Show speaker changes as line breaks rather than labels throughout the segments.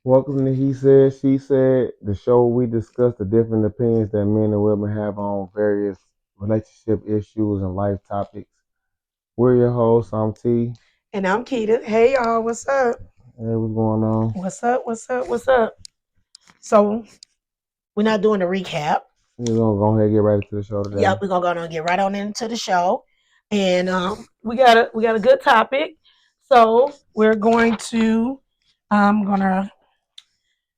Welcome to He Said, She Said, the show where we discuss the different opinions that men and women have on various relationship issues and life topics. We're your hosts. I'm T.
And I'm Quita. Hey y'all, what's up?
Hey, what's going on?
What's up? What's up? What's up? So we're not doing a recap.
We're gonna go ahead and get right to the show today.
Yep, we're gonna go on and get right on into the show. And we got a good topic. So we're going to I'm gonna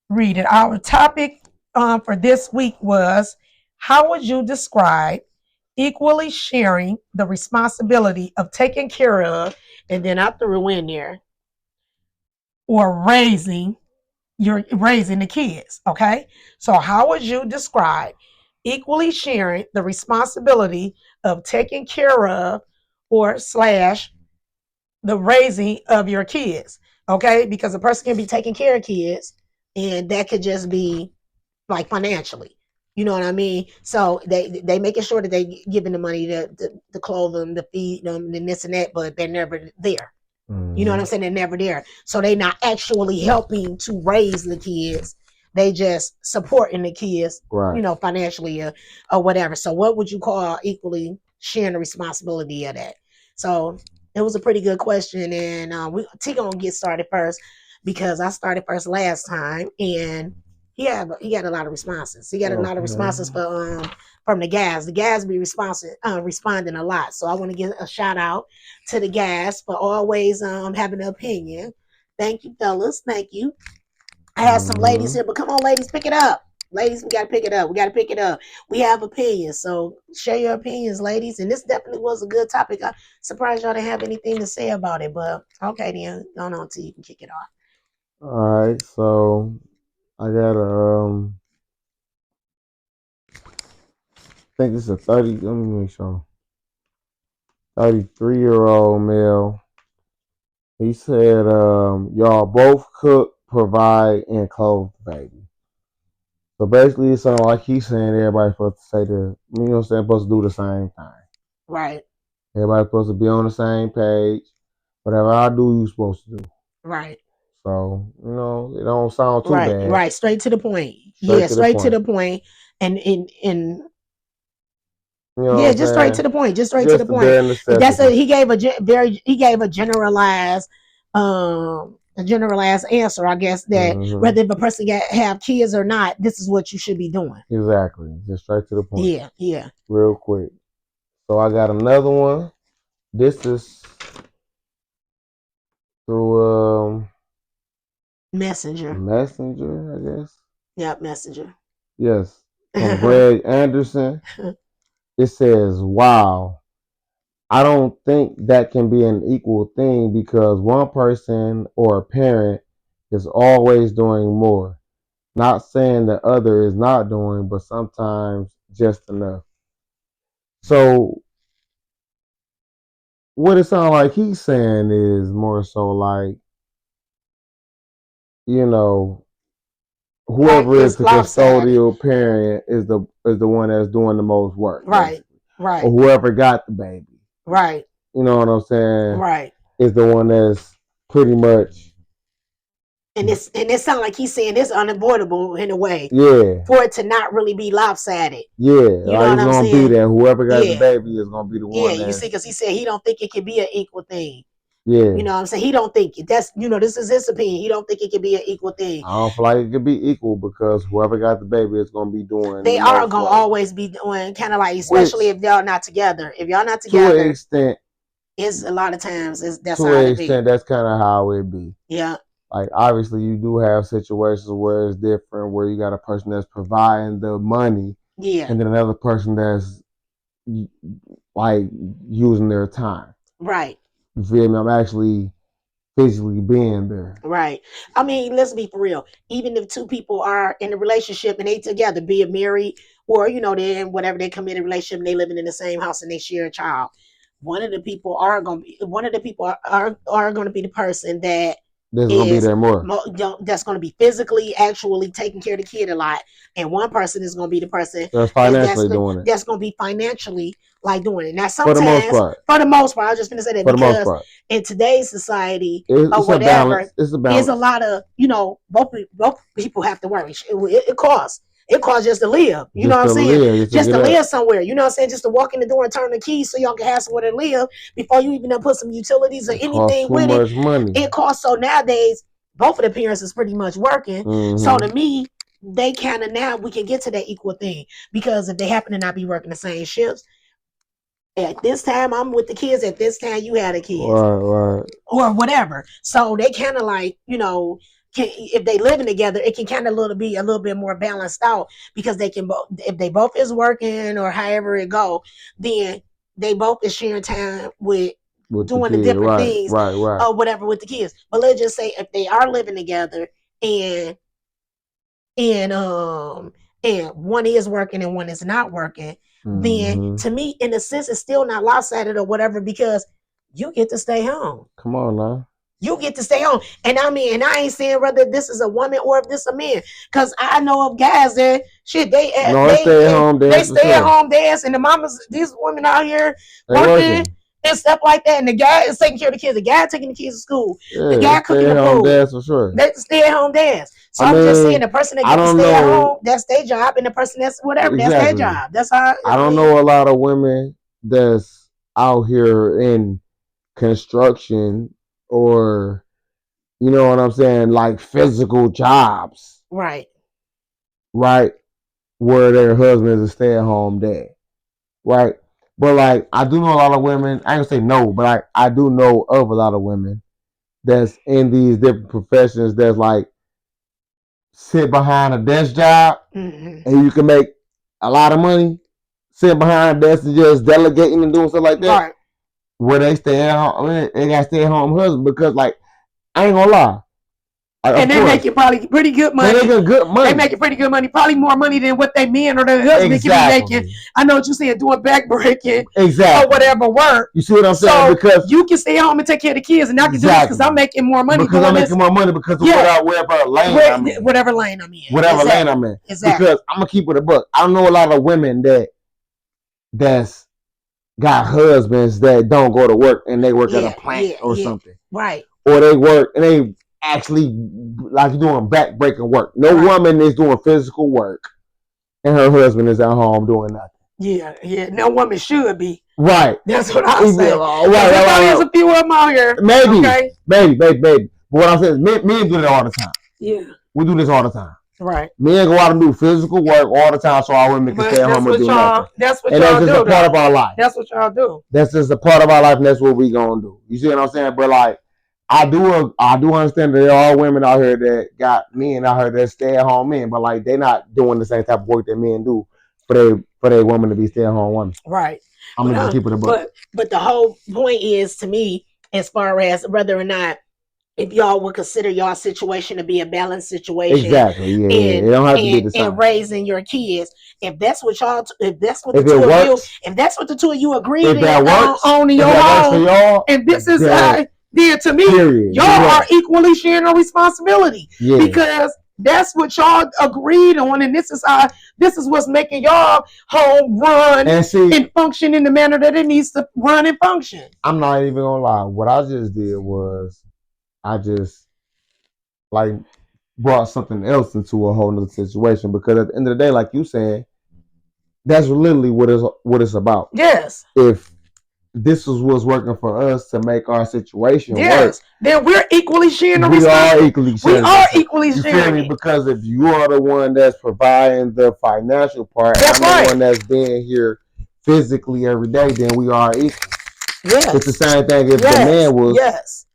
read it. Our topic for this week was, how would you describe equally sharing the responsibility of taking care of, and then I threw in there, or raising you're raising the kids. Okay. So, how would you describe equally sharing the responsibility of taking care of, or slash the raising of your kids? Okay. Because a person can be taking care of kids, and that could just be like financially. You know what I mean? So they making sure that they giving the money to clothe them, to feed them, and this and that, but they're never there. You know what I'm
Mm-hmm.
saying? They're never there. So they're not actually helping to raise the kids. They just supporting the kids,
Right.
financially, or whatever. So what would you call equally sharing the responsibility of that? So it was a pretty good question. And T gonna get started first because I started first last time, and he got a lot of responses. He got a lot of responses
Okay.
from the guys. The guys be responding a lot. So I want to give a shout out to the guys for always having an opinion. Thank you, fellas. Thank you. I have some ladies
Mm-hmm.
here, but come on, ladies, pick it up. Ladies, we gotta pick it up. We gotta pick it up. We have opinions, so share your opinions, ladies. And this definitely was a good topic. I'm surprised y'all didn't have anything to say about it, but okay, then go on till you can kick it off.
All right. So I got I think this is a 30. Let me make sure. 33-year-old male. He said, y'all both cook, provide, and clothe the baby. So basically, it sounds like he's saying everybody's supposed to say supposed to do the same thing.
Right,
Everybody's supposed to be on the same page. Whatever I do, you're supposed to do.
right,
So, it don't sound too
right,
bad.
right. Straight to the point.
Straight
Yeah,
to the
straight to
point.
the point. And
You know what
yeah,
I'm
just straight to
saying?
the point. Just straight to the
Just the
point.
bare
That's
necessities.
he gave a generalized answer. I guess that
Hmm.
whether if a person have kids or not, this is what you should be doing.
Exactly. Just straight to the point.
Yeah, yeah.
Real quick. So I got another one. This is through
Messenger.
Messenger, I guess.
Yep, messenger.
Yes, from Greg Anderson. It says, wow, I don't think that can be an equal thing because one person or a parent is always doing more. Not saying the other is not doing, but sometimes just enough. So, what it sounds like he's saying is more so like, you know,
Like
whoever is
it's
the
lopsided.
custodial parent is the one that's doing the most work,
Right,
basically. Or
right,
whoever got the baby.
right,
You know what I'm saying?
right.
Is the one that's pretty much,
And it sounds like he's saying it's unavoidable in a way
yeah,
for it to not really be lopsided.
yeah.
You know
Like
what
it's
I'm
gonna be
saying?
that whoever got the
Yeah.
baby is gonna be the
Yeah,
one
you see,
that's,
because he said he don't think it can be an equal thing. You
yeah.
know what I'm saying? He don't think it. That's this is his opinion. He don't think it can be an equal thing.
I don't feel like it could be equal because whoever got the baby is gonna be doing
They
the
are
most
gonna
work.
always be doing kind of like, especially
Which,
if y'all not together. If y'all not
to an
together,
extent,
it's a lot of times that's
to
how
an
it be.
extent, that's kind of how it be.
Yeah,
Like obviously, you do have situations where it's different, where you got a person that's providing the money,
yeah,
and then another person that's like using their time.
right.
You feel me? I'm actually physically being there.
Right. I mean, let's be for real. Even if two people are in a relationship and they together, be it married or they're in whatever they committed relationship and they living in the same house and they share a child, one of the people are going to be the person that
That's gonna be
is
there more.
that's going to be physically actually taking care of the kid a lot, and one person is going to be the person
That's
is that's
financially doing it.
that's going to be financially like doing it. Now
For the most
sometimes,
part.
for the most part, I was just gonna say that
For the most
because
part.
in today's society or
It's a balance.
whatever,
It's a
is a
balance.
lot of both people have to work. It costs. It costs just to live. You know
Just
what I'm
to
saying?
live, just to
Just
get
to
up.
live somewhere. You know what I'm saying? Just to walk in the door and turn the keys so y'all can have somewhere to live before you even put some utilities or
It costs
anything
too
with it.
much money.
It costs. So nowadays, both of the parents is pretty much working. So to
Mm-hmm.
me, they kind of now we can get to that equal thing because if they happen to not be working the same shifts, at this time I'm with the kids, at this time you had the kids
Right, right.
or whatever. So they kind of like, if they living together, it can kind of be a little bit more balanced out because they can both, if they both is working or however it go, then they both is sharing time with
With the
doing the
kid,
different
right,
things
right, right.
or whatever with the kids. But let's just say if they are living together and and um and one is working and one is not working, then
Mm-hmm.
to me, in a sense, it's still not lopsided or whatever because you get to stay home.
Come on now.
You get to stay home. And I mean, and I ain't saying whether this is a woman or if this a man. Cause I know of guys that shit,
No, it's stay at home
they
dads for
stay at
sure.
home dads and the mamas, these women out here
They
working
working.
and stuff like that. And the guy is taking care of the kids. The guy taking the kids to school. The
Yeah,
guy
it's stay
cooking
at
the
home
food.
dads for sure.
They stay at home dads. So
I
I'm just saying
mean,
the person that
I
get to
don't
stay at
know
home, that's their job, and the person that's whatever, that's their
exactly.
job. That's how
I
I
don't
mean,
know a lot of women that's out here in construction or you know what I'm saying, like physical jobs,
right.
right? Where their husband is a stay at home dad, right? But like I do know a lot of women, I ain't gonna say no, but I do know of a lot of women that's in these different professions that's like sit behind a desk job
Mm-hmm.
and you can make a lot of money sitting behind a desk and just delegating and doing stuff like that.
Right.
Where they stay at home, they got stay at home husband because like I ain't gonna lie, like,
And
of
they're
course
making probably pretty good
they
money.
making good
They
money.
making pretty good money, probably more money than what they men or their husband can be making.
Exactly.
I know what you're saying, doing back breaking or
Exactly.
whatever work.
You see what I'm saying?
So
Because
you can stay home and take care of the kids, and I can do this because
exactly
I'm making more money
because I'm
doing this.
making more money because of
Yeah,
whatever lane I'm in.
whatever lane I'm in.
Whatever lane
Exactly.
I'm in.
Exactly.
Because I'm gonna keep it a book. I know a lot of women that's got husbands that don't go to work and they work at a
Yeah.
plant
Yeah.
or
Yeah.
something.
Right.
Or they work and they actually like doing back breaking work. No
Right.
woman is doing physical work and her husband is at home doing nothing.
Yeah. Yeah. No woman should be.
Right.
That's what I say.
Right,
There
right,
probably is
right.
a few of them out here.
Maybe.
Okay.
Maybe. But what I'm saying is men do that all the time.
Yeah.
We do this all the time.
Right.
Men go out and do physical work all the time so our women can stay at home and do nothing.
That's what
And
y'all
that's just
do.
a part of our life.
That's what y'all do.
That's just a part of our life and that's what we gonna do. You see what I'm saying? But like I do understand that there are women out here that got men out here that stay at home men, but like they not doing the same type of work that men do for their woman to be stay at home woman.
Right.
I'm gonna just keep it a book.
But the whole point is to me, as far as whether or not if y'all would consider y'all situation to be a balanced situation,
exactly, yeah, it don't have to be the same.
And raising your kids, if that's what
if
the two of you agreed
if that works,
on in
if
your
that
home,
works for y'all,
and this is
then
to me,
period.
y'all are equally sharing a responsibility because that's what y'all agreed on, and this is what's making y'all home run and function in the manner that it needs to run and function.
I'm not even gonna lie. What I just did was I just like brought something else into a whole nother situation because at the end of the day, like you said, that's literally what it's about.
Yes.
If this is what's working for us to make our situation work,
then we're equally sharing the
responsibility. We are equally sharing.
We are equally sharing.
You feel me? Because if you are the one that's providing the financial part,
that's
and I'm the one that's being here physically every day, then we are equal.
Yes.
It's the same thing if the man was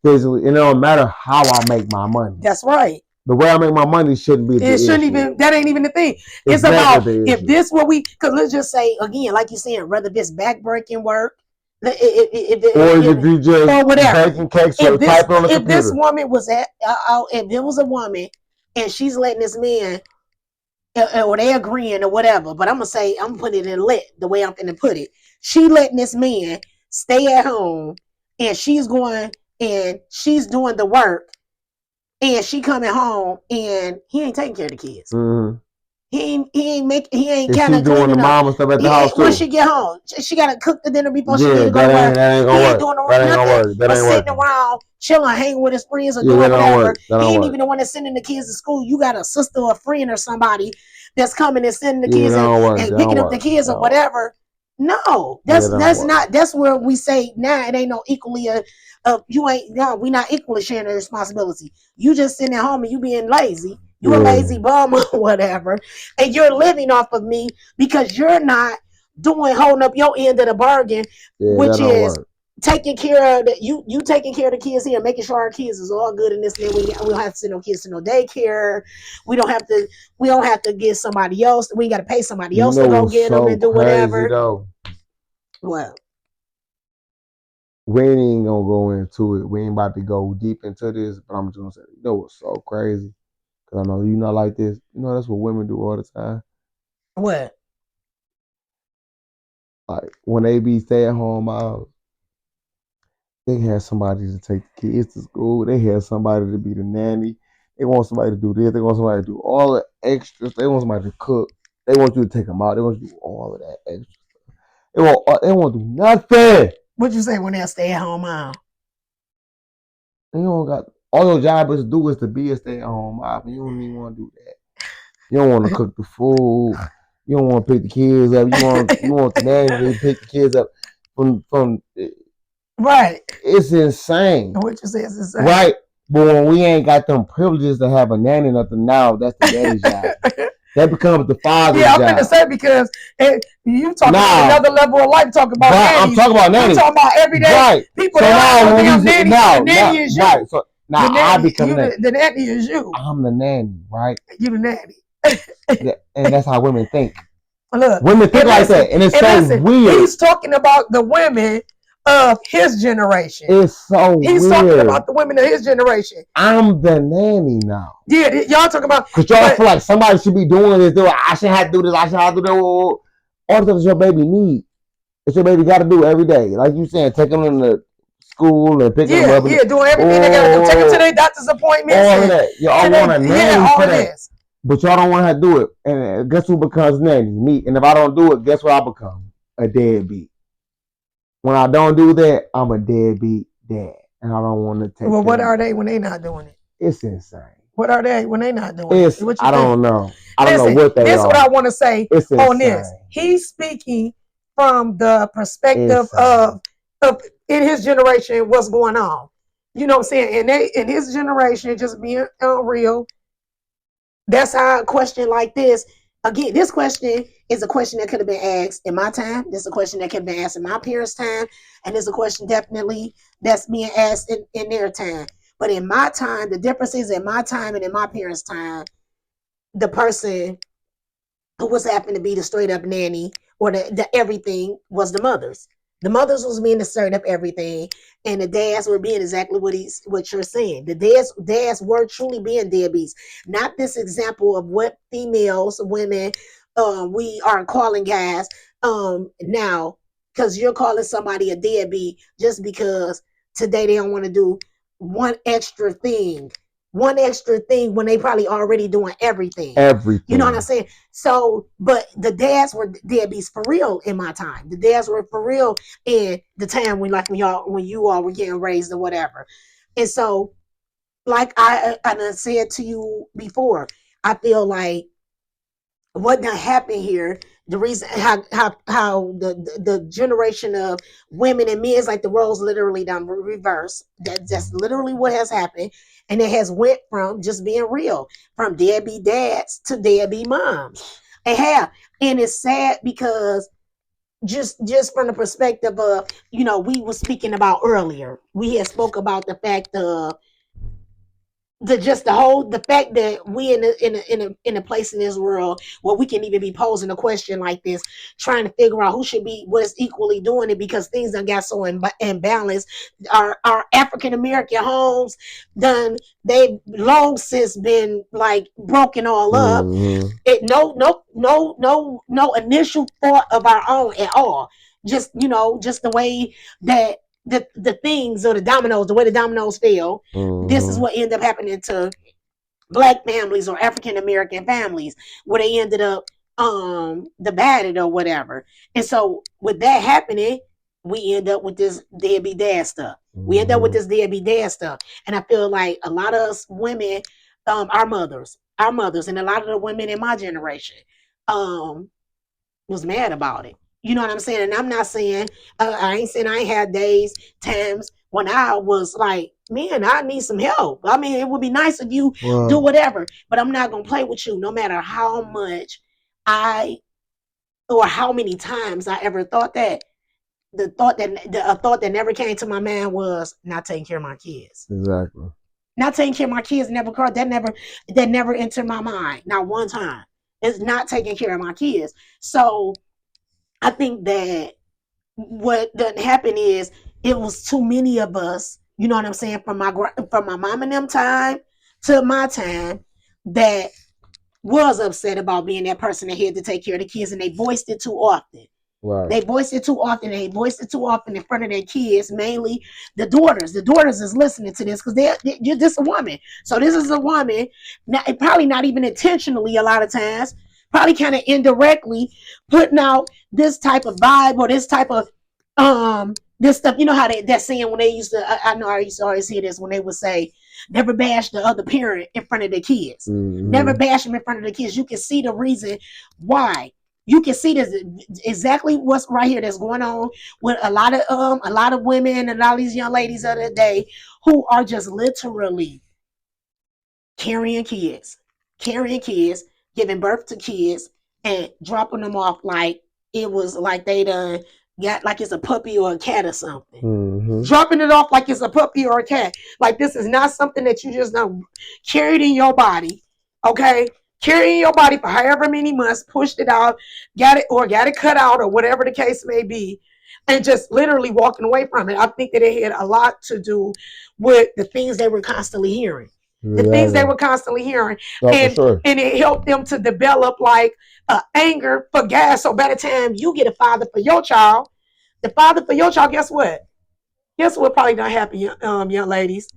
physically. It don't matter how I make my money.
That's right.
The way I make my money shouldn't be the issue. It shouldn't
even. That ain't even the thing. It's about if this what we. Because let's just say again, like you saying, whether this backbreaking work, or
if you just
or whatever.
baking cakes or typing on the computer.
If this woman was if there was a woman and she's letting this man, or they agreeing or whatever, but I'm gonna put it in lit the way I'm gonna put it. She letting this man stay at home, and she's going and she's doing the work. And she coming home and he ain't taking care of the kids.
Mm-hmm.
he ain't
Is
kind
she
of
doing the
cleaning up.
mama stuff at the
He
house
ain't, when
too?
she get home, she gotta cook the dinner before she
Yeah,
leave to go to work.
that ain't
He
gonna
ain't
work.
doing
That ain't gonna
nothing
work. That
but
ain't
sitting
working.
around, chilling, hanging with his friends, or
Yeah,
doing
that don't
whatever.
work. That
He
don't
ain't
work.
even the one that's sending the kids to school. You got a sister or a friend or somebody that's coming and sending the
Yeah,
kids
that don't work.
and
That
picking
don't
up the
work.
kids
That
or
don't work.
whatever. No,
Yeah, that don't
that's
work.
not. That's where we say now it ain't no equally you ain't no. We not equally sharing the responsibility. You just sitting at home and you being lazy. You a
Yeah,
lazy bum or whatever, and you're living off of me because you're not holding up your end of the bargain,
yeah, that
which
don't
is
work.
taking care of you taking care of the kids here, making sure our kids is all good in this. And we don't have to send no kids to no daycare. We don't have to get somebody else. We got to pay somebody
You
else to
know
go
what's
get them
so
and do
crazy
whatever.
though?
Well,
We ain't gonna go into it. We ain't about to go deep into this, but I'm just gonna say, you know what's so crazy? Cause I know you not like this. You know that's what women do all the time.
what?
Like when they be stay at home moms, they have somebody to take the kids to school. They have somebody to be the nanny. They want somebody to do this. They want somebody to do all the extras. They want somebody to cook. They want you to take them out. They want you to do all of that extra. They want to do nothing.
What you say when they stay at home mom?
You don't got all your job is to do is to be a stay at home mom. You don't even want to do that. You don't want to cook the food. You don't want to pick the kids up. You want the nanny to pick the kids up from.
Right.
It's insane.
What you say is insane.
Right? But when we ain't got them privileges to have a nanny or nothing now, that's the daddy's job. That becomes the father's
Yeah, I'm
job.
finna say because you talking on
Now,
another level of life, talking about
right, I'm
nannies.
talking about
You
nannies.
talking about everyday
Right.
people
So
that don't
now
have
when
no
we
damn
say
nanny, so the nanny
now,
is
right.
you.
So now
The
I
nanny,
become that.
the nanny is you.
I'm the nanny, right?
You the nanny.
And that's how women think.
Look,
Women think
and
like
listen,
that, and it's
and
so
listen.
weird.
He's talking about the women of his generation.
It's so
He's
weird.
talking about the women of his generation.
I'm the nanny now.
Yeah, y'all talking about
because y'all feel like somebody should be doing this. I shouldn't have to do this. I shouldn't have to do that. All the stuff your baby need. It's your baby got to do every day. Like you saying, take them to school and picking them up.
Yeah, doing everything they gotta do. Take them to their doctor's appointments.
All of that. Y'all want a nanny
all
for
of
that.
this.
But y'all don't want to have to do it. And guess who becomes nanny? Me. And if I don't do it, guess what I become? A deadbeat. When I don't do that, I'm a deadbeat dad. And I don't want to take
Well,
care
what
of
are
my
they
baby.
when they not doing it?
It's insane.
What are they when they not doing it? What you
I
think?
don't know. I don't
Listen,
know what they
this is
are.
what I want to say
It's
on
insane.
this. He's speaking from the perspective
Insane.
of in his generation what's going on. You know what I'm saying? And they in his generation, just being real. That's how a question like this. Again, this question is a question that could have been asked in my time. This is a question that could have been asked in my parents' time. And it's a question definitely that's being asked in their time. But in my time, the difference is in my time and in my parents' time, the person who was happened to be the straight up nanny or the everything was the mothers. The mothers was being the straight up everything, and the dads were being exactly what you're saying. The dads were truly being deadbeats. Not this example of what females, women, we are calling guys now, because you're calling somebody a deadbeat just because today they don't want to do one extra thing when they probably already doing everything.
Everything.
You know what I'm saying? So, but the dads were deadbeats for real in my time. The dads were for real in the time when you all were getting raised or whatever. And so, like I said to you before, I feel like what done happened here, the reason how the generation of women and men is like the roles literally done reverse. That's literally what has happened, and it has went from just being real, from deadbeat dads to deadbeat moms. And it's sad because just from the perspective of we were speaking about earlier, we had spoke about the fact of the fact that we in a place in this world where we can even be posing a question like this, trying to figure out who should be what is equally doing it, because things done got so imbalanced. Our African American homes done they've long since been like broken all up. It no initial thought of our own at all. Just the way that the things or the way the dominoes fell. This is what ended up happening to black families or African American families where they ended up divided or whatever. And so with that happening, we end up with this deadbeat dad stuff. We end up with
Mm-hmm.
this deadbeat dad stuff. And I feel like a lot of us women, our mothers, and a lot of the women in my generation, um, was mad about it. You know what I'm saying? And I'm not saying I ain't saying I ain't had days, times when I was like, man, I need some help. I mean, it would be nice if you do
Well,
whatever, but I'm not gonna play with you no matter how much I or how many times I ever thought that. A thought that never came to my mind was not taking care of my kids.
exactly.
Not taking care of my kids never occurred. That never entered my mind. Not one time. It's not taking care of my kids. So I think that what done happened is it was too many of us. You know what I'm saying? From my mom and them time to my time, that was upset about being that person that had to take care of the kids, and they voiced it too often.
Right.
They voiced it too often. They voiced it too often in front of their kids, mainly the daughters. The daughters is listening to this because you're just a woman. So this is a woman, probably not even intentionally a lot of times, probably kind of indirectly putting out this type of vibe or this type of this stuff. You know how that saying when they used to, I know I used to always hear this when they would say, never bash the other parent in front of the kids. Never
Mm-hmm.
bash them in front of the kids. You can see the reason why. You can see this exactly what's right here that's going on with a lot of women and all these young ladies of the day who are just literally carrying kids, carrying kids, giving birth to kids, and dropping them off like it was like they done got like it's a puppy or a cat or something.
Mm-hmm.
Dropping it off like it's a puppy or a cat. Like this is not something that you just done carried in your body, okay? Carrying your body for however many months, pushed it out, got it cut out, or whatever the case may be, and just literally walking away from it. I think that it had a lot to do with the things they were constantly hearing. The things they
Exactly.
were constantly hearing,
No, for
and
sure.
and it helped them to develop like anger for gas. So by the time you get a father for your child, the father for your child, guess what? Guess what probably not happen, young ladies?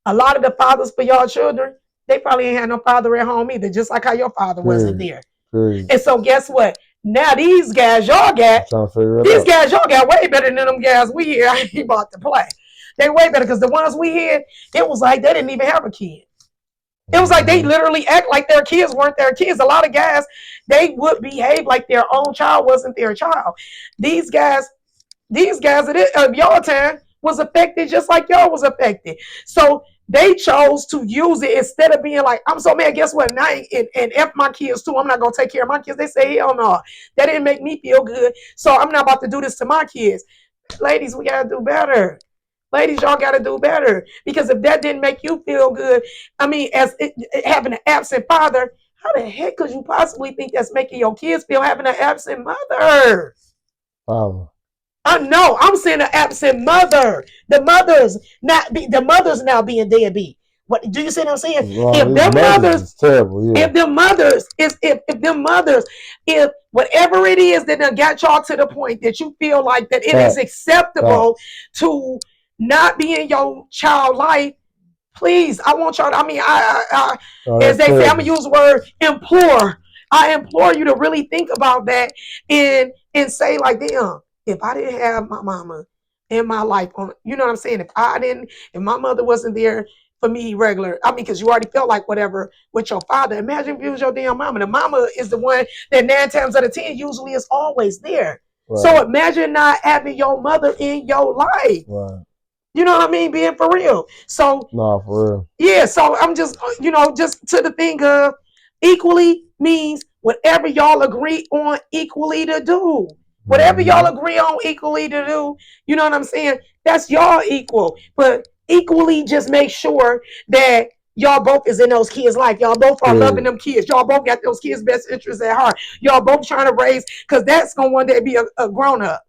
A lot of the fathers for your children, they probably ain't had no father at home either, just like how your father wasn't
Period.
there.
Period.
And so guess what? Now
I'm trying to figure it
these
out.
guys y'all got way better than them guys we here. I ain't about to play. They way better because the ones we had, it was like they didn't even have a kid. It was like they
Mm-hmm.
literally act like their kids weren't their kids. A lot of guys, they would behave like their own child wasn't their child. These guys, these guys of your time was affected just like y'all was affected. So they chose to use it instead of being like, I'm so mad, guess what? Now and F my kids too. I'm not gonna take care of my kids. They say, hell no. That didn't make me feel good. So I'm not about to do this to my kids. Ladies, we gotta do better. Ladies, y'all gotta do better. Because if that didn't make you feel good, I mean, having an absent father, how the heck could you possibly think that's making your kids feel having an absent mother?
Father.
No, I'm saying an absent mother. The mothers now being deadbeat. What do you see what I'm saying?
Well,
If
these
them
mothers
mothers,
is terrible. Yeah.
if them mothers, if them mothers, if whatever it is that done got y'all to the point that you feel like that it is
Facts.
acceptable
Facts.
to not be in your child life, please, I want y'all. I mean,
Oh,
as
that's
they say, I'm gonna
terrible.
use the word implore. I implore you to really think about that and say like, damn, if I didn't have my mama in my life, you know what I'm saying? If my mother wasn't there for me regular, I mean, because you already felt like whatever with your father. Imagine if it was your damn mama. The mama is the one that 9 times out of 10 usually is always there. So
Right.
imagine not having your mother in your life.
Right.
You know what I mean? Being for real. So
No, for real.
yeah, so I'm just, just to the thing of equally means whatever y'all agree on equally to do. Whatever y'all
Mm-hmm.
agree on equally to do, you know what I'm saying? That's y'all equal. But equally just make sure that y'all both is in those kids' life. Y'all both are loving
Period.
them kids. Y'all both got those kids' best interests at heart. Y'all both trying to raise, because that's going to one day be a grown up.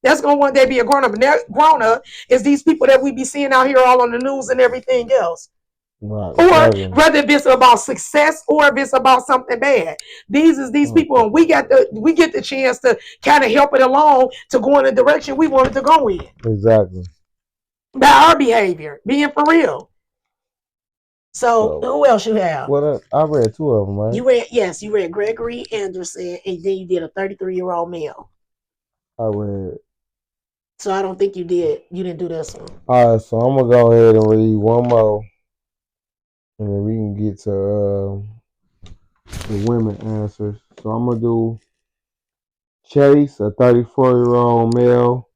That's going to one day be a grown up. And that grown up is these people that we be seeing out here all on the news and everything else.
Right.
Or
Exactly.
whether if it's about success or if it's about something bad. These
Mm.
people, and we get the chance to kind of help it along to go in the direction we wanted to go in
Exactly.
by our behavior, being for real. So
So
who else you have?
what? I read two of them, right?
You read, yes, you read Gregory Anderson, and then you did a 33-year-old male.
I read.
So I don't think you did. You didn't do this one.
All right, so I'm gonna go ahead and read one more, and then we can get to the women answers. So I'm gonna do Chase, a 34-year-old male.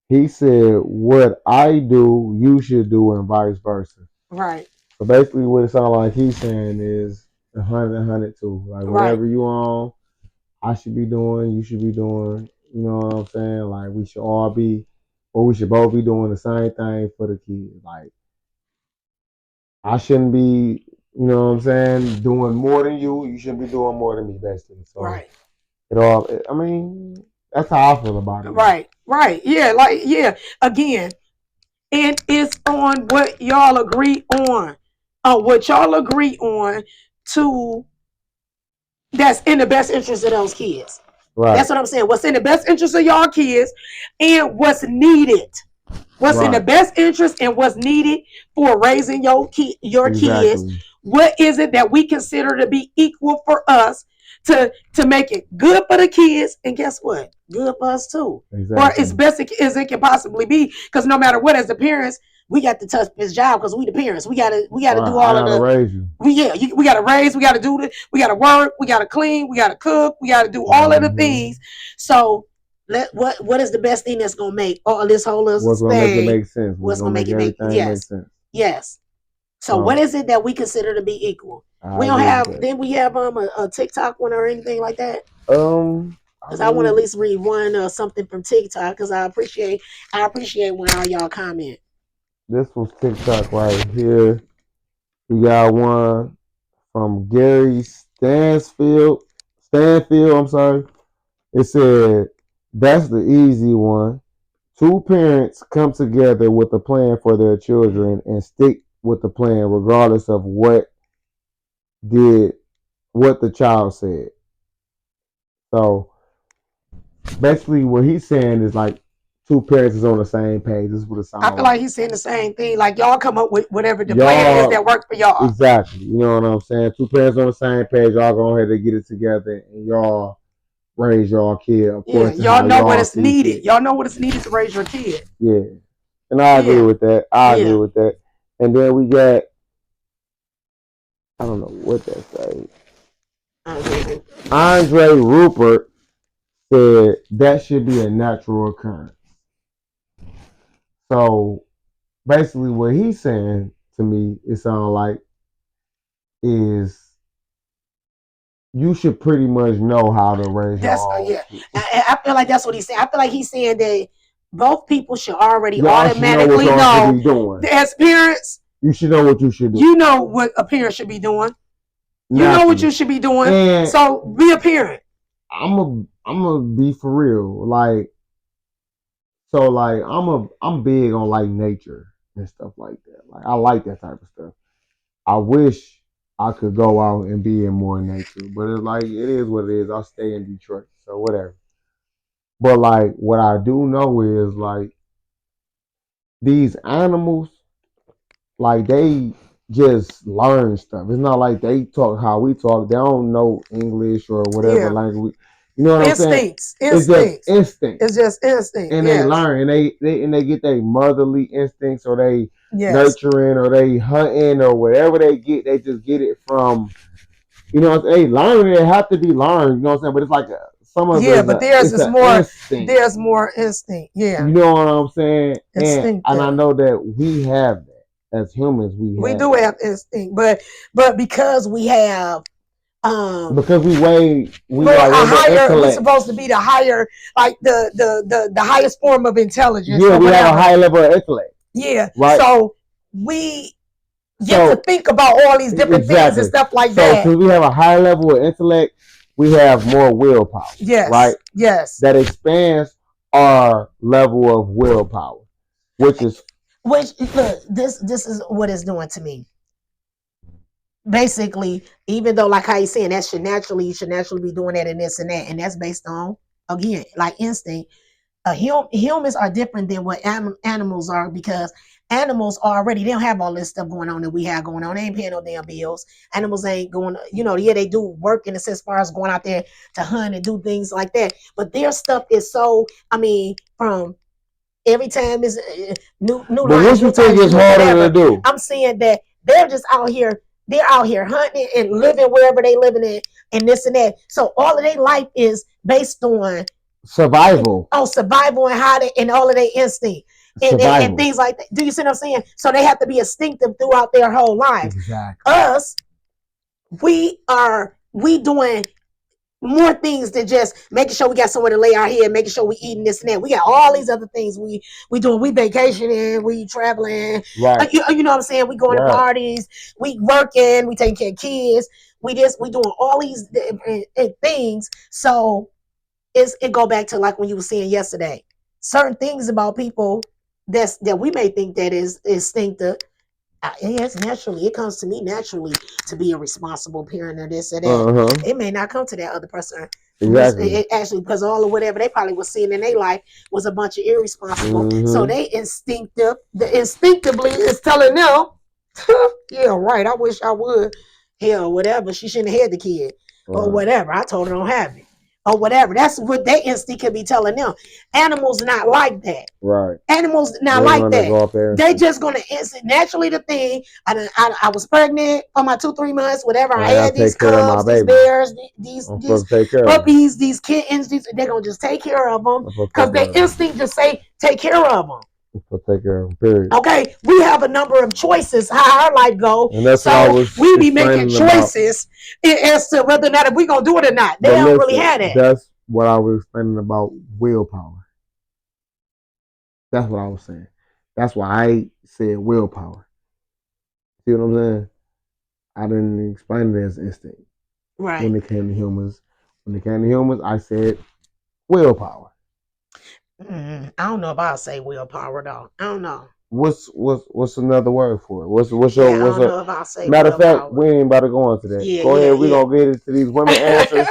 He said, "What I do, you should do, and vice versa."
Right.
So basically, what it sounds like he's saying is 100 and 100 too. Like
Right.
whatever you on, I should be doing, you should be doing. You know what I'm saying? Like we should all be, or we should both be doing the same thing for the kids. Like I shouldn't be, you know what I'm saying, doing more than you. You shouldn't be doing more than me, basically. So
Right.
it all. I mean, that's how I feel about it. Though.
Right. Right. Yeah. Like, yeah. Again, and it's on what y'all agree on. What y'all agree on to that's in the best interest of those kids. Right. That's what I'm saying. What's in the best interest of y'all kids and what's needed. What's in the best interest and what's needed for raising your kids. What is it that we consider to be equal for us to make it good for the kids, and guess what? Good for us too. Or as best as it can possibly be. Because no matter what, as the parents, we got to touch this job because we the parents. We gotta do all of the raise you. We gotta raise, we gotta do this, we gotta work, we gotta clean, we gotta cook, we gotta do all of the things. So what is the best thing that's gonna make all this whole
what's gonna make it make sense?
What's gonna make it make yes
sense?
Yes. So what is it that we consider to be equal? We don't have. Then we have a TikTok one or anything like that. Because I want to at least read one or something from TikTok because I appreciate when all y'all comment.
This was TikTok right here. We got one from Gary Stansfield. I'm sorry. It said, "That's the easy one. Two parents come together with a plan for their children and stick with the plan regardless of did what the child said." So basically what he's saying is like two parents is on the same page. This is what it sounds
I feel like he's saying the same thing. Like y'all come up with whatever the plan is that works for y'all.
Exactly. You know what I'm saying? Two parents on the same page, y'all go ahead and get it together and y'all raise y'all kid. Of course,
y'all know what is needed. Y'all know what is needed to raise your kid.
Yeah. And I agree with that. I agree with that. And then we got, I don't know what that say. Andre Rupert said that should be a natural occurrence. So basically, what he's saying to me, it sounds like, is you should pretty much know how to raise your own.
Yeah. I feel like that's what he's saying. I feel like he's saying that both people should already automatically know as parents.
You should know what you should do.
You know what a parent should be doing. You know what you should be doing. And so be a parent.
I'm gonna be for real. Like, so like I'm big on like nature and stuff like that. Like I like that type of stuff. I wish I could go out and be in more nature, but it's like it is what it is. I'll stay in Detroit, so whatever. But like what I do know is like these animals, like they just learn stuff. It's not like they talk how we talk. They don't know English or whatever language. You know what I'm saying? It's just instinct.
It's just instinct.
And they learn, and they get their motherly instincts, or they nurturing, or they hunting, or whatever they get. They just get it from, you know, they learn. It have to be learned. You know what I'm saying? But it's like some of
but theirs is more. Instinct. There's more instinct. Yeah.
You know what I'm saying? And I know that we have that as humans. We
do have instinct, but because we have.
Because we
are higher. We're supposed to be the higher, like the highest form of intelligence.
Yeah, we have a high level of intellect.
Yeah, right. So we get to think about all these different things and stuff like that.
So because we have a high level of intellect, we have more willpower.
Yes.
Right.
Yes.
That expands our level of willpower, which
look, this is what it's doing to me. Basically, even though like how he's saying that you should naturally be doing that and this and that, and that's based on, again, like instinct. Humans are different than what animals are, because Animals already, they don't have all this stuff going on that we have going on. They ain't paying no damn bills. Animals ain't going, yeah, they do work in the sense as far as going out there to hunt and do things like that. But their stuff is so, from every time is new
But what
lions,
you
new
think
tigers,
is
new
harder to
whatever.
do?
I'm saying that they're just out here. They're out here hunting and living wherever they living in, and this and that. So all of their life is based
Survival.
on survival and how they and all of their instinct and
Survival.
things like that. Do you see what I'm saying? So they have to be instinctive throughout their whole lives.
Exactly.
Us, we doing more things than just making sure we got somewhere to lay our head, making sure we eating this and that. We got all these other things we doing. We vacationing, we traveling.
Right.
You know what I'm saying? We going to
Right.
parties, we working, we taking care of kids. We doing all these things. So it go back to like when you were saying yesterday. Certain things about people that we may think that is instinctive. Yes, naturally, it comes to me naturally to be a responsible parent or this or that. It may not come to that other person.
Exactly.
It actually, because all of whatever they probably was seeing in their life was a bunch of irresponsible. So they instinctively is telling them, yeah, right. I wish I would. Hell, whatever. She shouldn't have had the kid or whatever. I told her don't have it or whatever. That's what they instinct could be telling them. Animals not like that.
Right.
Animals not like that. They just gonna instant naturally the thing. I was pregnant for my 2-3 months, whatever. I had these cubs, these bears, these puppies, these kittens. They're gonna just take care of them because they instinct just say take care of them.
Take care of them, period.
Okay, we have a number of choices how our life go.
And that's
so we be making choices as to whether or not if we gonna do it or not. They don't really have that.
That's what I was explaining about willpower. That's what I was saying. That's why I said willpower. See what I'm saying? I didn't explain it as instinct.
Right.
When it came to humans, I said willpower.
I don't know if I'll say willpower though. I don't know.
What's another word for it? What's
I don't know if I'll say
matter of fact, we ain't about to go into that.
Yeah,
go ahead, we gonna get into these women answers.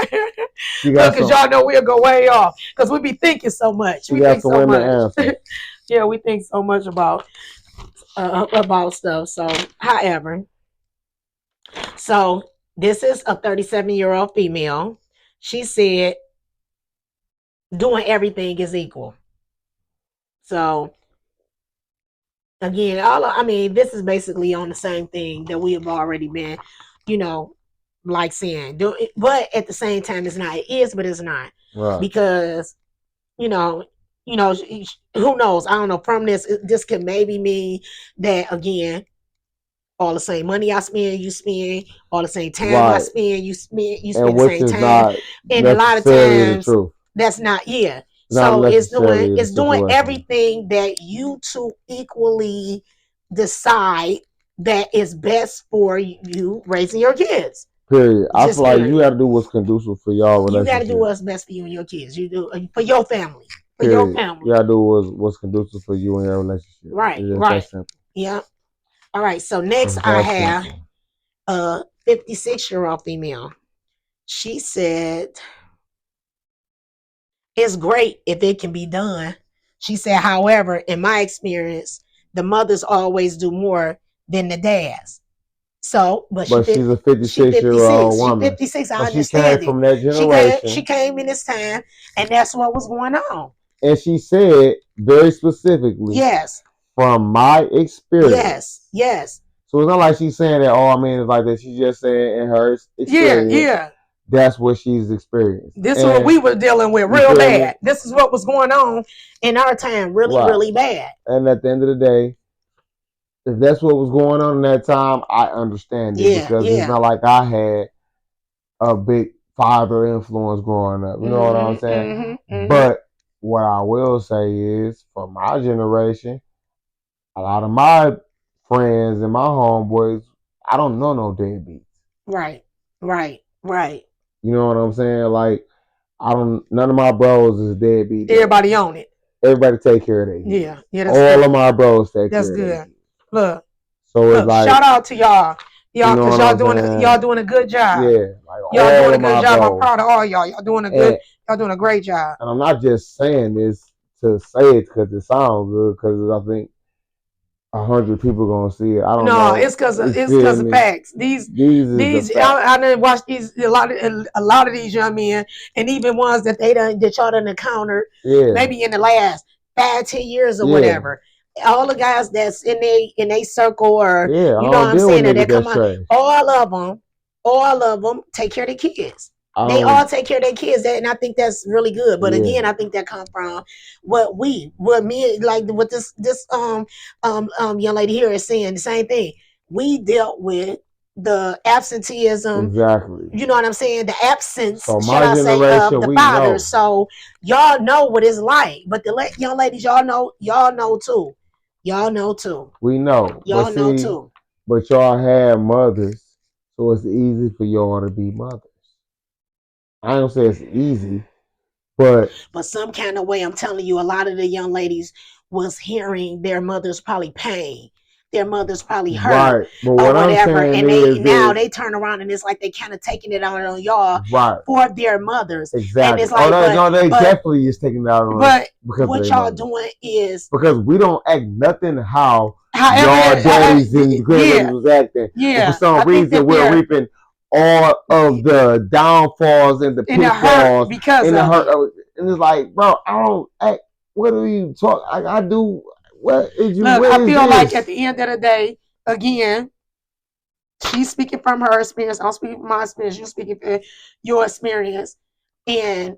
Because y'all know we'll go way off because we be thinking so much. We think so much. Yeah, we think so much about stuff. So, however, so this is a 37-year-old female. She said, "Doing everything is equal." So, again, this is basically on the same thing that we have already been, like saying. But at the same time, it's not. It is, but it's not. Right. Because you know, who knows? I don't know. From this could maybe mean that again, all the same money I spend, you spend, all the same time I spend, you spend the same time. And a lot of times that's not, yeah. So it's doing everything that you two equally decide that is best for you raising your kids.
Period. I feel like you got to do what's conducive for y'all relationship.
You got to do what's best for you and your kids. You do for your family. For your family.
You got to do what's conducive for you and your relationship.
Right. Right. Yeah. All right. So next I have a 56-year-old female. She said, "It's great if it can be done." She said, "However, in my experience, the mothers always do more than the dads." So, but
she's a 56-year-old woman.
She's 56. I understand
she came from that generation.
She came in this time, and that's what was going on.
And she said very specifically,
yes,
from my experience.
Yes.
So it's not like she's saying that, it's like that. She's just saying in her experience.
Yeah.
That's what she's experienced.
This is what we were dealing with real bad. This is what was going on in our time, really bad.
And at the end of the day, if that's what was going on in that time, I understand it because it's not like I had a big father influence growing up. You know what I'm saying? But what I will say is, for my generation, a lot of my friends and my homeboys, I don't know no deadbeats.
Right.
You know what I'm saying? Like, none of my bros is deadbeat.
Everybody on it.
Everybody take care of their kids.
Yeah.
That's all good. Of my bros take care of their kids. That's good.
Look. It's like, shout out to y'all. Because y'all doing a good job.
Yeah.
Like y'all doing a good job. Bros. I'm proud of all y'all. Y'all doing a great job.
And I'm not just saying this to say it because it sounds good, because I think 100 people gonna see it. I don't
No,
know.
it's because of
You feel
the
me?
facts. These
These is the
these
facts.
I done watched these a lot of these young men, and even ones that they done that y'all done encountered
Yeah,
maybe in the last 5-10 years or
yeah,
whatever. All the guys that's in a circle, or
yeah. I
you know what
don't
I'm
deal with
saying, that they
niggas
come
that's
on,
trash.
all of them take care of their kids.
I
They all
don't.
take care of their kids, and I think that's really good. But
Yeah,
again, I think that come from what me, like what this young lady here is saying the same thing. We dealt with the absenteeism,
exactly.
you know what I'm saying? The absence,
So
should
my
I say, of
generation,
the
we
father.
know.
So y'all know what it's like. But the young ladies, y'all know too. Y'all know too.
We know. But
Y'all know
see,
too.
but y'all have mothers, so it's easy for y'all to be mothers. I don't say it's easy, but
But some kind of way, I'm telling you, a lot of the young ladies was hearing their mother's probably pain, their mother's probably hurt
right. But
or
what I'm
whatever,
saying
and they
is
now
this.
they turn around and it's like they kind of taking it out on y'all
Right.
for their mothers, and
Exactly.
it's
Oh
like,
no, no, they
but
definitely is taking it out on us
but
because of
what
their
y'all
mothers.
doing is,
Because we don't act nothing how
however,
y'all daddies and grandmothers
yeah,
was acting, but for
yeah,
some
I think
reason
that
we're
they're
reaping all of the downfalls and the
in a hurt
pitfalls
because
and the
of
hurt.
it.
And it's like, bro, I don't act. What are you talk? I do. What is you?
Look,
What
I
is
feel like at
this?
the end of the day, again, she's speaking from her experience. I'm speaking from my experience. You're speaking from your experience. And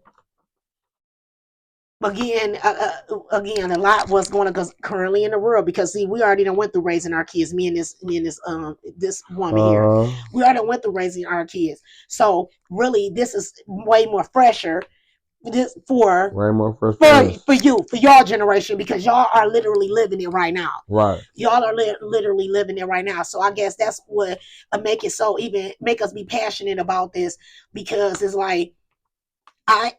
again, a lot was going on currently in the world, because see, we already done went through raising our kids. Me and this woman here,
Uh,
we already went through raising our kids. So really, this is way more fresher this
way more first for
for
us.
you, for your generation, because y'all are literally living it right now.
Right.
Y'all are literally living it right now. So I guess that's what make it so, even make us be passionate about this, because it's like, I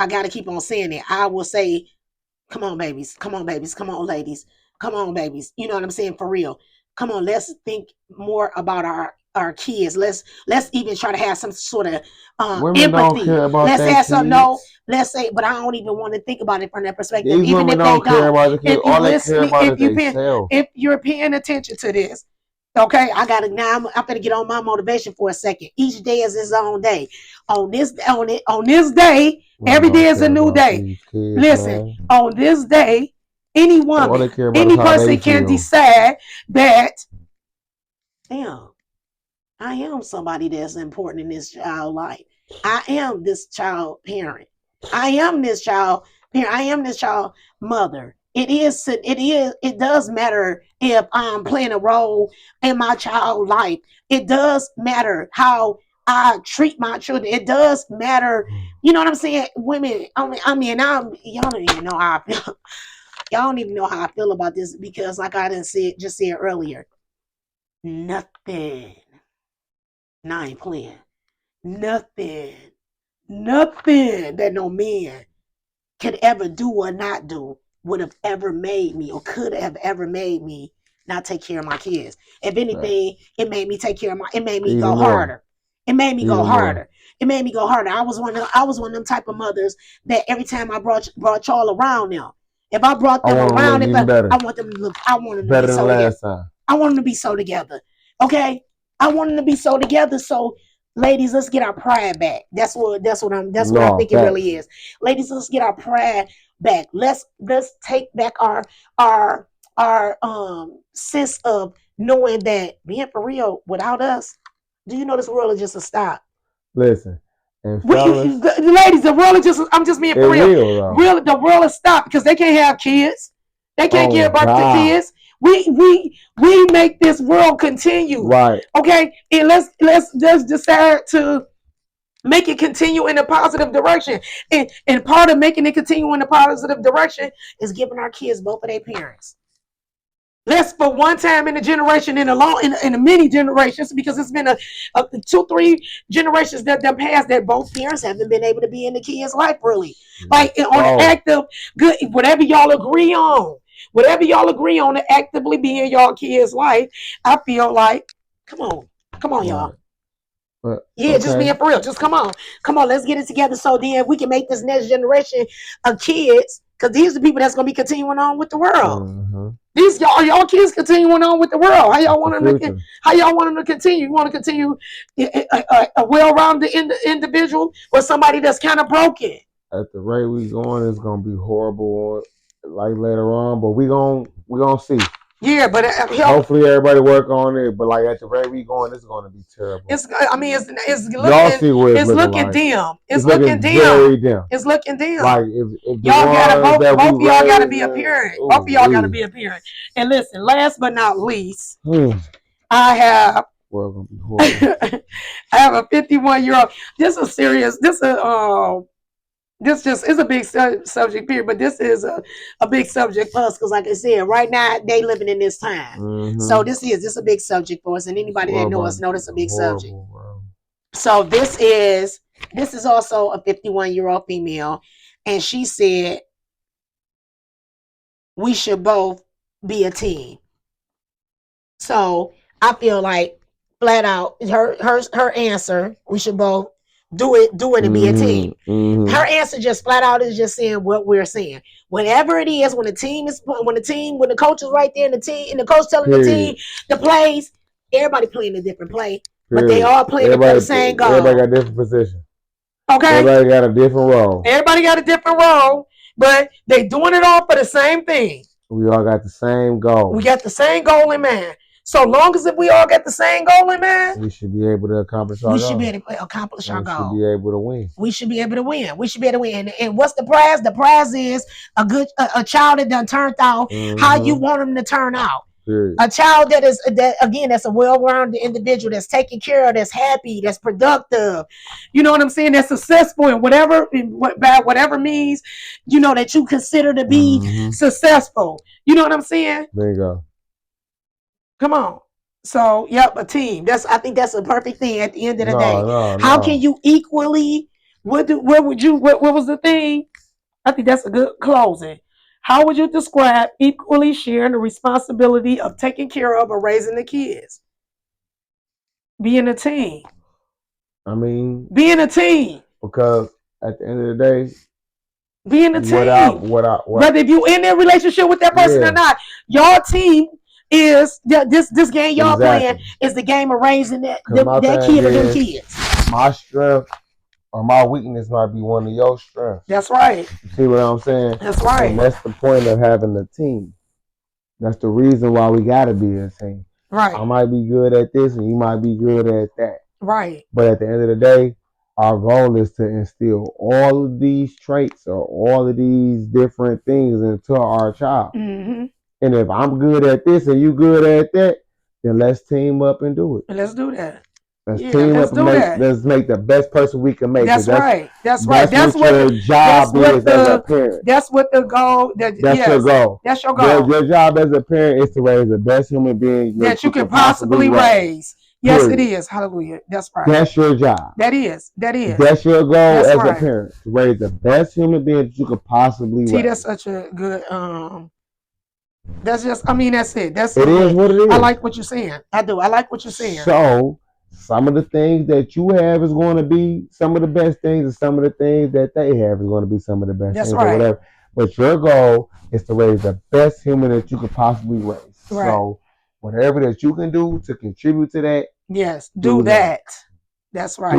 gotta keep on saying it. I will say, come on, babies, come on, babies, come on, ladies, come on, babies. You know what I'm saying? For real. Come on, let's think more about our kids. Let's even try to have some sort of
Women don't
empathy.
care about
Let's
their
have some, no,
kids.
let's say, but I don't even want to think about it from that perspective,
These
even
women
if they
don't care
don't.
about the kids.
If you
All they care
listening,
about is they self.
if you're paying attention to this, okay, I got to now. I'm gonna get on my motivation for a second. Each day is its own day. On this day,
Women
every day
don't
is a
care
new
about
day.
these kids,
Listen,
man.
on this day, any
All
woman,
they care about is
any
how they
person can
feel.
decide that, damn, I am somebody that's important in this child life. I am this child parent. I am this child parent. I am this child mother. It does matter if I'm playing a role in my child life. It does matter how I treat my children. It does matter, you know what I'm saying? Women, y'all don't even know how I feel. Y'all don't even know how I feel about this, because like I didn't just said earlier, nothing. Now I ain't playing. Nothing, nothing that no man could ever do or not do would have ever made me, or could have ever made me not take care of my kids. If
Right.
anything, it made me
Even
go
more.
harder. It made me go
Even more.
harder. It made me go harder. I was one of them type of mothers that every time I brought y'all around them, if I brought
I
them
want to look
around,
even
I
better.
want them to look, I want them to be
Better than
so together.
last time.
I want them to be so together. Okay? I want them to be so together. So ladies, let's get our pride back. That's what I
No,
think it
facts.
really is. Ladies, let's get our pride back. Let's take back our sense of knowing that being for real without us, do you know this world is just a stop?
Listen, and fellas,
Ladies, the world is just, I'm just being
it
for real.
will though.
Real, the world is stopped because they can't have kids. They can't
Oh
care about the
God.
kids. We make this world continue.
Right.
Okay? And let's just decide to make it continue in a positive direction. And part of making it continue in a positive direction is giving our kids both of their parents. Let's, for one time in a generation, in a many generations, because it's been a 2-3 generations that passed, that both parents haven't been able to be in the kids' life really. Like on the
So
active good, whatever y'all agree on to actively be in y'all kids' life, I feel like, come on, come on, y'all.
right. But
Yeah, just
okay.
being for real. Just come on, let's get it together, so then we can make this next generation of kids Because these are the people that's gonna be continuing on with the world.
Mm-hmm.
These y'all kids continuing on with the world. How y'all
That's the
want them to?
future.
How y'all want them to continue? You want to continue a well-rounded individual or somebody that's kind of broken?
At the rate we going, it's gonna be horrible. Like later on, but we gonna see.
Yeah, but
Hopefully everybody work on it. But like at the rate we going, it's gonna be terrible.
it's. I mean, it's
Y'all
looking.
see what it's
It's
looking
looking
like.
dim. It's
It's
looking
looking
dim.
very dim.
It's looking dim.
Like if the
Y'all gotta
ones that
both
we
of y'all gotta
raised,
be a parent. Both of
ooh
y'all gotta
wee.
be a parent. And listen, last but not least, I have
Well, gonna be horrible.
I have a 51-year-old. This is serious. This just is a big subject period, but this is a big subject for us because, like I said, right now they living in this time.
Mm-hmm.
So this is a big subject for us, and anybody that knows us know this is a big subject.
Bro.
So this is also a 51-year-old female, and she said we should both be a team. So I feel like flat out her answer, we should both do it and be a team.
Mm-hmm.
Her answer just flat out is just saying what we're saying. Whatever it is, when the coach is right there and the coach telling the team the plays, everybody playing a different play, but they all playing the same goal.
Everybody got a different position.
Okay.
Everybody got a different role.
Everybody got a different role, but they doing it all for the same thing.
We all got the same goal.
We got the same goal in mind. So long as if we all got the same goal in mind,
we should be able to accomplish our goal.
We should be able to accomplish our goal.
We should be able to win.
We should be able to win. We should be able to win. And what's the prize? The prize is a child that done turned out how you want them to turn out. Period. A child that's a well-rounded individual, that's taken care of, that's happy, that's productive. You know what I'm saying? That's successful in whatever means, that you consider to be successful. You know what I'm saying?
There you go.
Come on. So, yep, a team. I think that's a perfect thing at the end of the day. How can you equally, what was the thing? I think that's a good closing. How would you describe equally sharing the responsibility of taking care of or raising the kids? Being a team.
I mean,
being a team.
Because at the end of the day,
being a team. Whether if you in that relationship with that person or not, your team is this game y'all playing is the game of raising that kid or them kids.
My strength or my weakness might be one of your strengths.
That's right.
You see what I'm saying?
That's right.
And that's the point of having a team. That's the reason why we gotta be a team.
Right.
I might be good at this and you might be good at that.
Right.
But at the end of the day, our goal is to instill all of these traits or all of these different things into our child.
Mm-hmm.
And if I'm good at this and you good at that, then let's team up and do it.
Let's do that.
Let's team up and let's make the best person we can make.
That's right. That's
what your job is as a parent.
That's what the goal.
That's your goal.
That's your goal.
Your job as a parent is to raise the best human being
that you can possibly raise. Yes, it is. Hallelujah. That's right.
That's your job.
That is.
That's your goal as a parent. To raise the best human being that you could possibly raise.
That's such a good that's just that's it. That's
it is what it is.
I like what you're saying. I do. I like what you're saying.
So some of the things that you have is going to be some of the best things, and some of the things that they have is going to be some of the best things or whatever. But your goal is to raise the best human that you could possibly raise. Right. So whatever that you can do to contribute to that.
Yes, do that. That's right.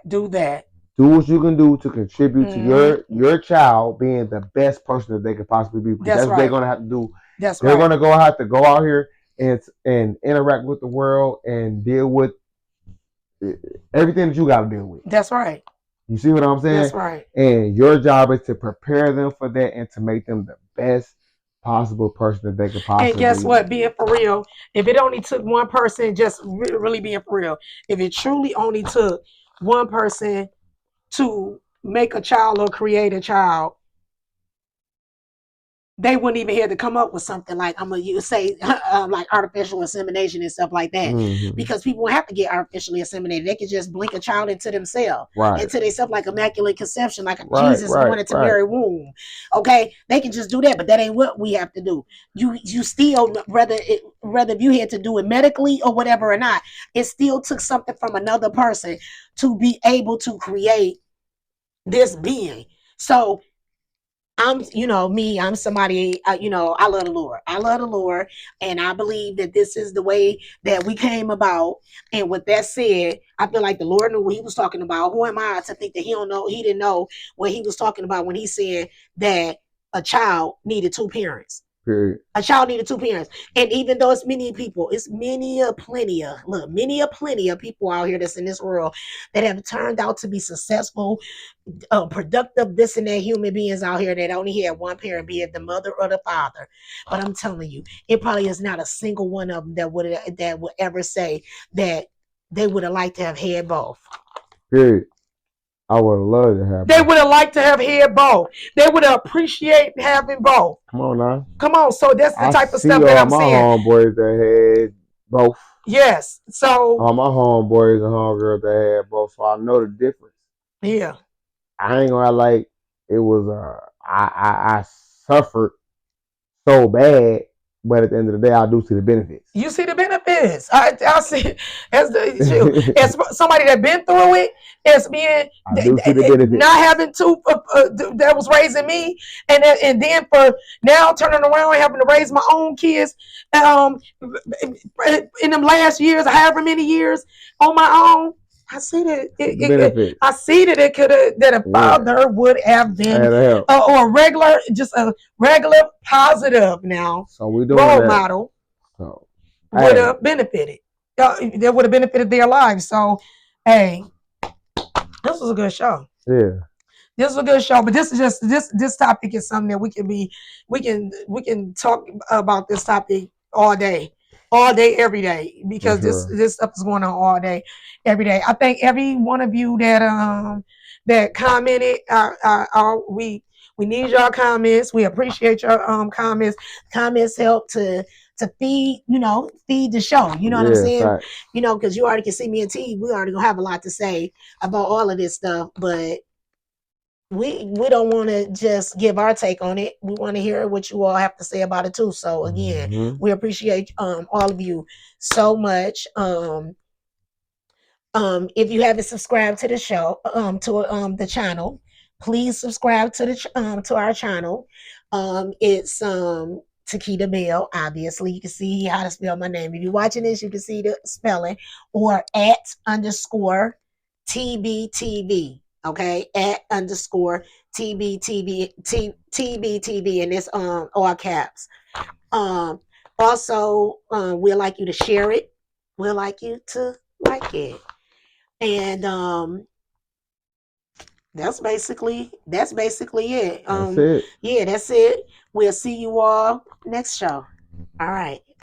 Do that. Do what you can do to contribute to your child being the best person that they could possibly be. That's what they're going to have to do. They're going to have to go out here and interact with the world and deal with everything that you got to deal with.
That's right.
You see what I'm saying?
That's right.
And your job is to prepare them for that and to make them the best possible person that they could possibly be.
And guess what? Being for real, if it only took one person, just really being for real, if it truly only took one person to make a child or create a child, they wouldn't even have to come up with something like like artificial insemination and stuff like that, because people won't have to get artificially inseminated. They could just blink a child into themselves, into themselves, like immaculate conception, like Jesus going into Mary's womb. Okay, they can just do that, but that ain't what we have to do. You still, whether if you had to do it medically or whatever or not, it still took something from another person to be able to create this being. So I'm somebody, I love the Lord. I love the Lord. And I believe that this is the way that we came about. And with that said, I feel like the Lord knew what he was talking about. Who am I to think that he didn't know what he was talking about when he said that a child needed two parents.
Period.
A child needed two parents. And even though it's many people, it's many a plenty of people out here that's in this world that have turned out to be successful, productive, this and that human beings out here that only had one parent, be it the mother or the father. But I'm telling you, it probably is not a single one of them that would ever say that they would have liked to have had both.
Period. I would have loved to have
They
both.
would have liked to have had both. They would have appreciated having both.
Come on now.
Come on, so that's the
I
type of
see
stuff that
all
I'm
my
saying.
homeboys that had both.
Yes. So
All my homeboys and homegirls that had both, so I know the difference.
yeah.
I ain't gonna like it was. I suffered so bad, but at the end of the day, I do see the benefits.
You see the benefits. I see as somebody that been through it, as being
I do see the benefits.
not having two that was raising me, and then for now turning around and having to raise my own kids, in them last years, however many years on my own. I see that
See the benefits.
I see that it could have that a
Yeah,
father would have
I
been
had to help.
or a regular, just a regular positive now
So we doing
role
that.
model
So
would
hey,
have benefited. That would have benefited their lives. So, hey, this was a good show.
yeah,
This was a good show, but this is just this topic is something that we can talk about this topic all day, every day,
for
because
sure.
this stuff is going on all day, every day. I thank every one of you that commented. We need your comments. We appreciate your comments. Comments help to feed the show. You know what I'm
Yeah,
saying?
facts.
Because you already can see me and T. We already gonna have a lot to say about all of this stuff, but we don't want to just give our take on it. We want to hear what you all have to say about it too. So again,
Mm-hmm.
we appreciate all of you so much. If you haven't subscribed to the show, to the channel, please subscribe to our channel. It's Takita Bell. Obviously, you can see how to spell my name. If you're watching this, you can see the spelling, or at underscore TBTV. Okay, at underscore TBTV, and it's all caps. Um, Also, we'd like you to share it. We'd like you to like it. And that's basically it.
That's it.
Yeah, that's it. We'll see you all next show. All right.